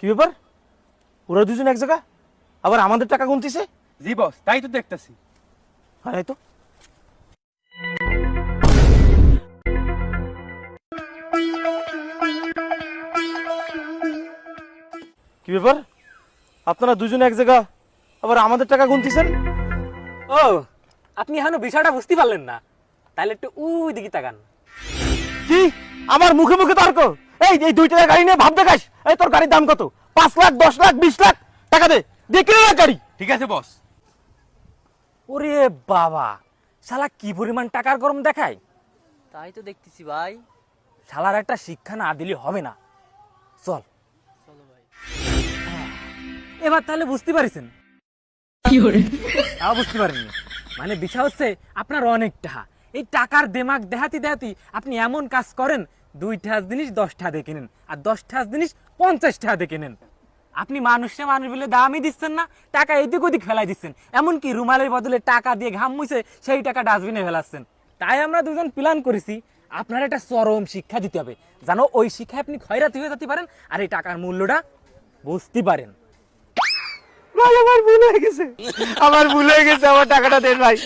কি ব্যাপার? ওরা দুজন এক জায়গা, আবার আমাদের টাকা গুনতিছে। জি বস, তাই তো দেখতেছি। হ্যাঁ তো কি ব্যাপার? আপনারা দুজন এক জায়গা, আবার আমাদের টাকা গুনতিছেন। ও, আপনি এখনো বিষয়টা বুঝতে পারলেন না? তাহলে একটু ওই দিকে তাকান। কি আমার মুখে মুখে তর্ক? এই এই 2 টাকা গাড়ি নিয়ে ভাব দেখাস? এই তোর গাড়ির দাম কত? 5 লাখ, 10 লাখ, 20 লাখ টাকা দে, দেখলে না গাড়ি। ঠিক আছে বস। ওরে বাবা, শালা কি পরিমাণ টাকার গরম দেখায়! তাই তো দেখতেছি ভাই। শালার একটা শিক্ষা না দিলে হবে না। চল চলো ভাই। এবার তাহলে বুঝতে পারিছেন? তাও বুঝতে পারেননি? মানে বিষয় হচ্ছে আপনার অনেক টাকা, এই টাকার দেমাগ দেখাতি দেখাতি আপনি এমন কাজ করেন 2 টাকা জিনিস 10 টাকা দিয়ে কেনেন, আর 10 টাকা জিনিস 50 টাকা দিয়ে কেনেন। আপনি মানুষে মানুষ বলে দামই দিচ্ছেন না, টাকা এদিক ওদিক ফেলাই দিচ্ছেন। এমনকি রুমালের বদলে টাকা দিয়ে ঘাম মুছে সেই টাকা ডাস্টবিনে ফেলাচ্ছেন। তাই আমরা দুজন প্ল্যান করেছি, আপনার একটা চরম শিক্ষা দিতে হবে, জানো ওই শিক্ষায় আপনি খয়রাতি হয়ে যেতে পারেন আর এই টাকার মূল্যটা বুঝতে পারেন। ভাই আমার ভুল হয়ে গেছে, আমার ভুল হয়ে গেছে, আমার টাকাটা দেন ভাই।